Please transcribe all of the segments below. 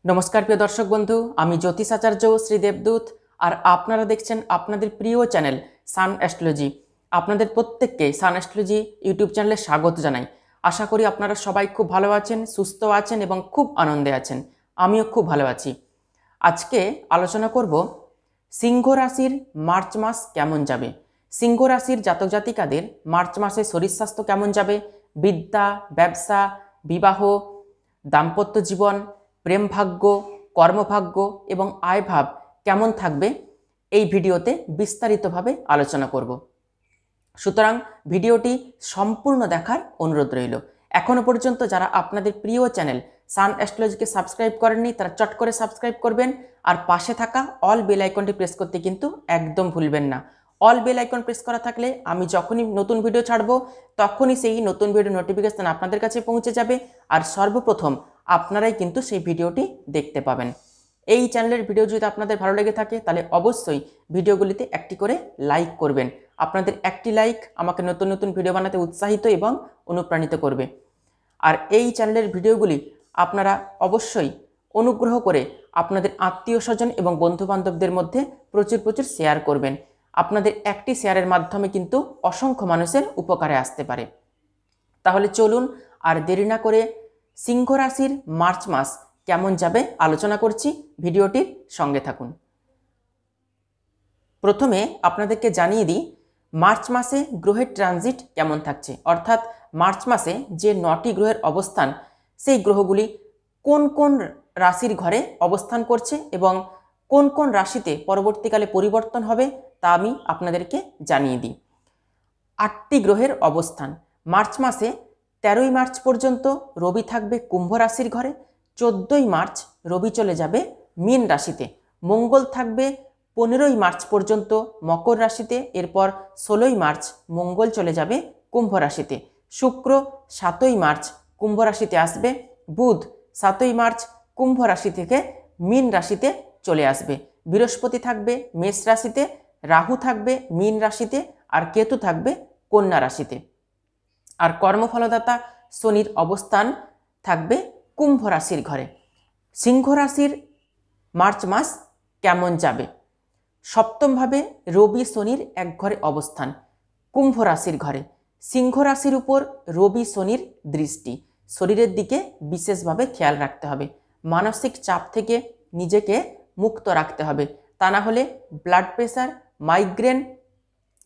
नमस्कार प्रिय दर्शक बंधु आमी ज्योतिष आचार्य श्री देवदूत और आपनारा देखছেন আপনাদের প্রিয় চ্যানেল সান অ্যাস্ট্রোলজি। আপনাদের প্রত্যেককে সান অ্যাস্ট্রোলজি ইউটিউব চ্যানেলে স্বাগত জানাই। আশা করি আপনারা সবাই খুব ভালো আছেন, সুস্থ আছেন এবং খুব আনন্দে আছেন। আমিও খুব ভালো আছি। আজকে আলোচনা করব সিংহ রাশির মার্চ মাস কেমন যাবে। সিংহ রাশির জাতক জাতিকাদের মার্চ মাসে শরীর স্বাস্থ্য কেমন যাবে, বিদ্যা, ব্যবসা, বিবাহ, দাম্পত্য জীবন, প্রেম ভাগ্য, কর্মভাগ্য এবং আয়ভাব কেমন থাকবে এই ভিডিওতে বিস্তারিতভাবে আলোচনা করব। সুতরাং ভিডিওটি সম্পূর্ণ দেখার অনুরোধ রইল। এখনও পর্যন্ত যারা আপনাদের প্রিয় চ্যানেল সান অ্যাস্ট্রোলজিকে সাবস্ক্রাইব করেননি তারা চট করে সাবস্ক্রাইব করবেন আর পাশে থাকা অল বেল আইকনটি প্রেস করতে কিন্তু একদম ভুলবেন না। অল বেল আইকন প্রেস করা থাকলে আমি যখনই নতুন ভিডিও ছাড়বো তখনই সেই নতুন ভিডিও নোটিফিকেশন আপনাদের কাছে পৌঁছে যাবে আর সর্বপ্রথম আপনারাই কিন্তু সেই ভিডিওটি দেখতে পাবেন। এই চ্যানেলের ভিডিও যদি আপনাদের ভালো লেগে থাকে তাহলে অবশ্যই ভিডিওগুলিতে একটি করে লাইক করবেন। আপনাদের একটি লাইক আমাকে নতুন নতুন ভিডিও বানাতে উৎসাহিত এবং অনুপ্রাণিত করবে। আর এই চ্যানেলের ভিডিওগুলি আপনারা অবশ্যই অনুগ্রহ করে আপনাদের আত্মীয় স্বজন এবং বন্ধুবান্ধবদের মধ্যে প্রচুর শেয়ার করবেন। আপনাদের একটি শেয়ারের মাধ্যমে কিন্তু অসংখ্য মানুষের উপকারে আসতে পারে। তাহলে চলুন আর দেরি না করে সিংহ রাশির মার্চ মাস কেমন যাবে আলোচনা করছি, ভিডিওটির সঙ্গে থাকুন। প্রথমে আপনাদেরকে জানিয়ে দিই মার্চ মাসে গ্রহের ট্রানজিট কেমন থাকছে, অর্থাৎ মার্চ মাসে যে 9টি গ্রহের অবস্থান সেই গ্রহগুলি কোন কোন রাশির ঘরে অবস্থান করছে এবং কোন কোন রাশিতে পরবর্তীকালে পরিবর্তন হবে তা আমি আপনাদেরকে জানিয়ে দিই। 8টি গ্রহের অবস্থান মার্চ মাসে 13ই মার্চ পর্যন্ত রবি থাকবে কুম্ভ রাশির ঘরে, 14ই মার্চ রবি চলে যাবে মীন রাশিতে, মঙ্গল থাকবে 15ই মার্চ পর্যন্ত মকর রাশিতে, এরপর 16ই মার্চ মঙ্গল চলে যাবে কুম্ভ রাশিতে, শুক্র 7ই মার্চ কুম্ভ রাশিতে আসবে, বুধ 7ই মার্চ কুম্ভ রাশি থেকে মীন রাশিতে চলে আসবে, বৃহস্পতি থাকবে মেষ রাশিতে, রাহু থাকবে মীন রাশিতে আর কেতু থাকবে কন্যা রাশিতে। আর কর্মফলদাতা শনির অবস্থান থাকবে কুম্ভ রাশির ঘরে। সিংহ রাশির মার্চ মাস কেমন যাবে? সপ্তমভাবে রবি শনির এক ঘরে অবস্থান কুম্ভ রাশির ঘরে। সিংহ রাশির উপর রবি শনির দৃষ্টি, শরীরের দিকে বিশেষভাবে খেয়াল রাখতে হবে। মানসিক চাপ থেকে নিজেকে মুক্ত রাখতে হবে, তা না হলে ব্লাড প্রেশার, মাইগ্রেন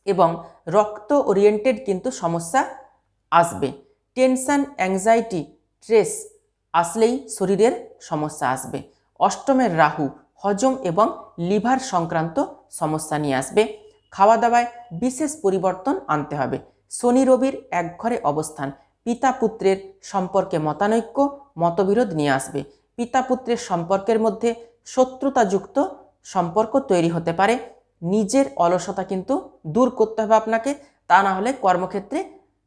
এবং রক্ত ওরিয়েন্টেড কিন্তু সমস্যা আসবে। টেনশন, অ্যাংজাইটি, স্ট্রেস আসলেই শরীরের সমস্যা আসবে। অষ্টমের রাহু হজম এবং লিভার সংক্রান্ত সমস্যা নিয়ে আসবে। খাওয়া দাওয়ায় বিশেষ পরিবর্তন আনতে হবে। শনি রবির এক ঘরে অবস্থান পিতা পুত্রের সম্পর্কে মতানৈক্য, মতবিরোধ নিয়ে আসবে। পিতা পুত্রের সম্পর্কের মধ্যে শত্রুতাযুক্ত সম্পর্ক তৈরি হতে পারে। নিজের অলসতা কিন্তু দূর করতে হবে আপনাকে, তা না হলে কর্মক্ষেত্রে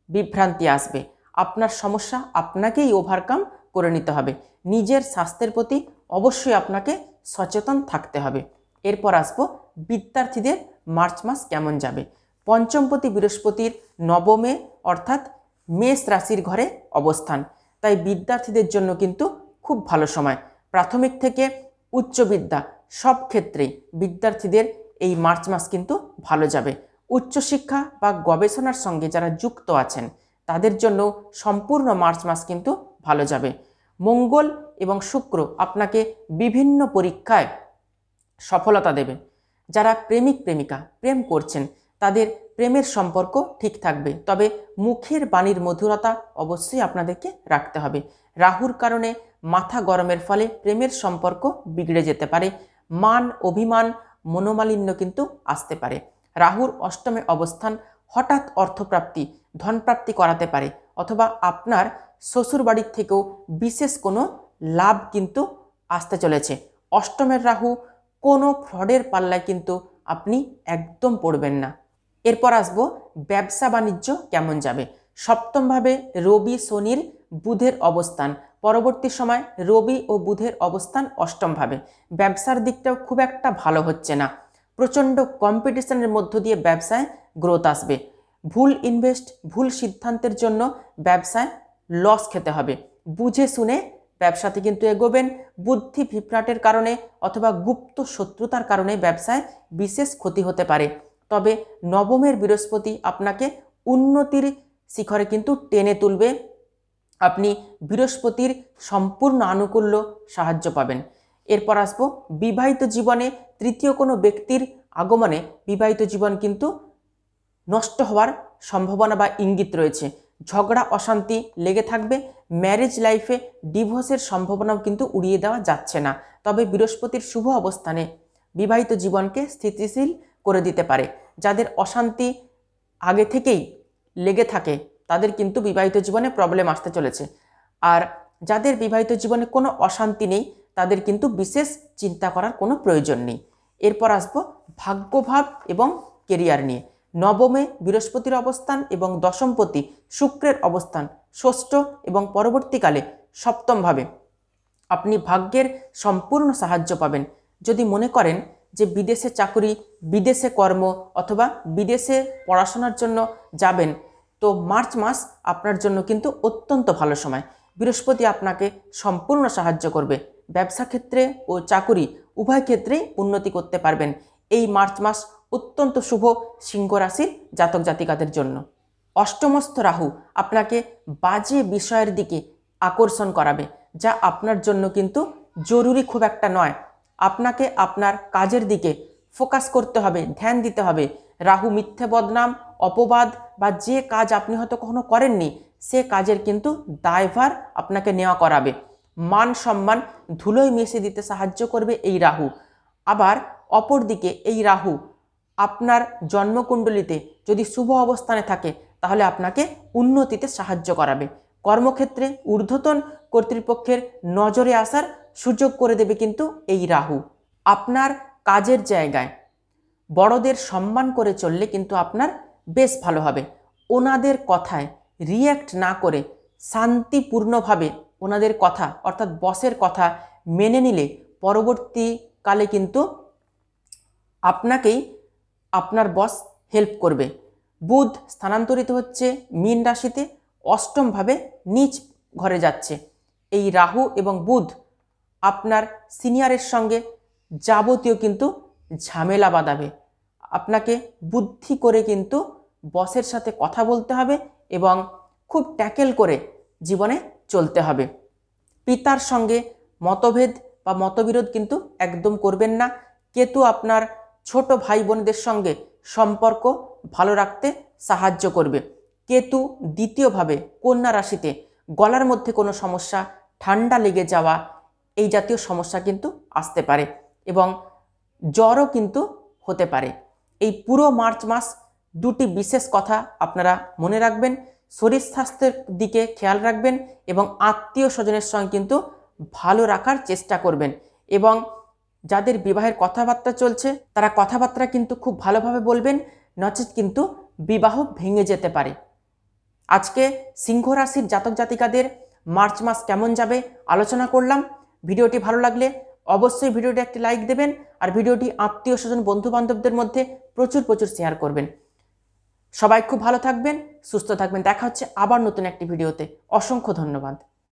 বিভ্রান্তি আসবে। আপনার সমস্যা আপনাকেই ওভারকাম করে নিতে হবে। নিজের স্বাস্থ্যের প্রতি অবশ্যই আপনাকে সচেতন থাকতে হবে। এরপর আসবো বিদ্যার্থীদের মার্চ মাস কেমন যাবে। পঞ্চমপতি বৃহস্পতির নবমে অর্থাৎ মেষ রাশির ঘরে অবস্থান, তাই বিদ্যার্থীদের জন্য কিন্তু খুব ভালো সময়। প্রাথমিক থেকে উচ্চ বিদ্যা সব ক্ষেত্রেই বিদ্যার্থীদের এই মার্চ মাস কিন্তু ভালো যাবে। উচ্চশিক্ষা বা গবেষণার সঙ্গে যারা যুক্ত আছেন তাদের জন্য সম্পূর্ণ মার্চ মাস কিন্তু ভালো যাবে। মঙ্গল এবং শুক্র আপনাকে বিভিন্ন পরীক্ষায় সফলতা দেবে। যারা প্রেমিক প্রেমিকা প্রেম করছেন তাদের প্রেমের সম্পর্ক ঠিক থাকবে, তবে মুখের বাণীর মধুরতা অবশ্যই আপনাদেরকে রাখতে হবে। রাহুর কারণে মাথা গরমের ফলে প্রেমের সম্পর্ক বিগড়ে যেতে পারে। মান, অভিমান, মনোমালিন্য কিন্তু আসতে পারে। রাহুর অষ্টমে অবস্থান হঠাৎ অর্থপ্রাপ্তি, ধনপ্রাপ্তি করাতে পারে, অথবা আপনার শ্বশুর বাড়ির থেকেও বিশেষ কোনো লাভ কিন্তু আসতে চলেছে। অষ্টমের রাহু কোনো ফ্রডের পাল্লায় কিন্তু আপনি একদম পড়বেন না। এরপর আসবো ব্যবসা বাণিজ্য কেমন যাবে। সপ্তমভাবে রবি শনির বুধের অবস্থান, পরবর্তী সময় রবি ও বুধের অবস্থান অষ্টমভাবে। ব্যবসার দিকটাও খুব একটা ভালো হচ্ছে না। প্রচণ্ড কম্পিটিশনের মধ্য দিয়ে ব্যবসায় গ্রোথ আসবে। ভুল ইনভেস্ট, ভুল সিদ্ধান্তের জন্য ব্যবসায় লস খেতে হবে। বুঝে শুনে ব্যবসাতে কিন্তু এগোবেন। বুদ্ধি বিভ্রাটের কারণে অথবা গুপ্ত শত্রুতার কারণে ব্যবসায় বিশেষ ক্ষতি হতে পারে। তবে নবমের বৃহস্পতি আপনাকে উন্নতির শিখরে কিন্তু টেনে তুলবে। আপনি বৃহস্পতির সম্পূর্ণ আনুকূল্য সাহায্য পাবেন। এরপর আসবো বিবাহিত জীবনে তৃতীয় কোনো ব্যক্তির আগমনে বিবাহিত জীবন কিন্তু নষ্ট হওয়ার সম্ভাবনা বা ইঙ্গিত রয়েছে। ঝগড়া অশান্তি লেগে থাকবে। ম্যারেজ লাইফে ডিভোর্সের সম্ভাবনাও কিন্তু উড়িয়ে দেওয়া যাচ্ছে না। তবে বৃহস্পতির শুভ অবস্থানে বিবাহিত জীবনকে স্থিতিশীল করে দিতে পারে। যাদের অশান্তি আগে থেকেই লেগে থাকে তাদের কিন্তু বিবাহিত জীবনে প্রবলেম আসতে চলেছে। আর যাদের বিবাহিত জীবনে কোনো অশান্তি নেই তাদের কিন্তু বিশেষ চিন্তা করার কোনো প্রয়োজন নেই। এরপর আসবো ভাগ্যভাব এবং কেরিয়ার নিয়ে। নবমে বৃহস্পতির অবস্থান এবং দশমপতি শুক্রের অবস্থান ষষ্ঠ এবং পরবর্তীকালে সপ্তমভাবে আপনি ভাগ্যের সম্পূর্ণ সাহায্য পাবেন। যদি মনে করেন যে বিদেশে চাকরি, বিদেশে কর্ম অথবা বিদেশে পড়াশোনার জন্য যাবেন, তো মার্চ মাস আপনার জন্য কিন্তু অত্যন্ত ভালো সময়। বৃহস্পতি আপনাকে সম্পূর্ণ সাহায্য করবে। ব্যবসা ক্ষেত্রে ও চাকুরি উভয় ক্ষেত্রেই উন্নতি করতে পারবেন। এই মার্চ মাস অত্যন্ত শুভ সিংহ রাশির জাতক জাতিকাদের জন্য। অষ্টমস্থ রাহু আপনাকে বাজে বিষয়ের দিকে আকর্ষণ করাবে, যা আপনার জন্য কিন্তু জরুরি খুব একটা নয়। আপনাকে আপনার কাজের দিকে ফোকাস করতে হবে, ধ্যান দিতে হবে। রাহু মিথ্যে বদনাম, অপবাদ বা যে কাজ আপনি হয়তো কখনো করেননি সে কাজের কিন্তু দায়ভার আপনাকে নেওয়া করাবে। মান সম্মান ধুলোয় মিশিয়ে দিতে সাহায্য করবে এই রাহু। আবার অপরদিকে এই রাহু আপনার জন্মকুণ্ডলিতে যদি শুভ অবস্থানে থাকে তাহলে আপনাকে উন্নতিতে সাহায্য করাবে। কর্মক্ষেত্রে ঊর্ধ্বতন কর্তৃপক্ষের নজরে আসার সুযোগ করে দেবে কিন্তু এই রাহু। আপনার কাজের জায়গায় বড়দের সম্মান করে চললে কিন্তু আপনার বেশ ভালো হবে। ওনাদের কথায় রিয়্যাক্ট না করে শান্তিপূর্ণভাবে ওনাদের কথা অর্থাৎ বসের কথা মেনে নিলে পরবর্তীকালে কিন্তু আপনাকেই আপনার বস হেল্প করবে। বুধ স্থানান্তরিত হচ্ছে মীন রাশিতে, অষ্টমভাবে নিচ ঘরে যাচ্ছে। এই রাহু এবং বুধ আপনার সিনিয়রের সঙ্গে যাবতীয় কিন্তু ঝামেলা বাঁধাবে। আপনাকে বুদ্ধি করে কিন্তু বসের সাথে কথা বলতে হবে এবং খুব ট্যাকেল করে জীবনে চলতে হবে। পিতার সঙ্গে মতভেদ বা মতবিরোধ কিন্তু একদম করবেন না। কেতু আপনার ছোট ভাই বোনদের সঙ্গে সম্পর্ক ভালো রাখতে সাহায্য করবে। কেতু দ্বিতীয়ভাবে কন্যা রাশিতে গলার মধ্যে কোনো সমস্যা, ঠান্ডা লেগে যাওয়া এই জাতীয় সমস্যা কিন্তু আসতে পারে এবং জ্বরও কিন্তু হতে পারে। এই পুরো মার্চ মাস দুটি বিশেষ কথা আপনারা মনে রাখবেন। শরীর স্বাস্থ্যের দিকে খেয়াল রাখবেন এবং আত্মীয় স্বজনের সঙ্গে কিন্তু ভালো রাখার চেষ্টা করবেন। এবং যাদের বিবাহের কথাবার্তা চলছে তারা কথাবার্তা কিন্তু খুব ভালোভাবে বলবেন, নচেত কিন্তু বিবাহ ভেঙে যেতে পারে। আজকে সিংহ রাশির জাতক জাতিকাদের মার্চ মাস কেমন যাবে আলোচনা করলাম। ভিডিওটি ভালো লাগলে অবশ্যই ভিডিওটি একটি লাইক দেবেন আর ভিডিওটি আত্মীয় স্বজন বন্ধু বান্ধবদের মধ্যে প্রচুর শেয়ার করবেন। সবাই খুব ভালো থাকবেন, সুস্থ থাকবেন। দেখা হচ্ছে আবার নতুন একটি ভিডিওতে। অসংখ্য ধন্যবাদ।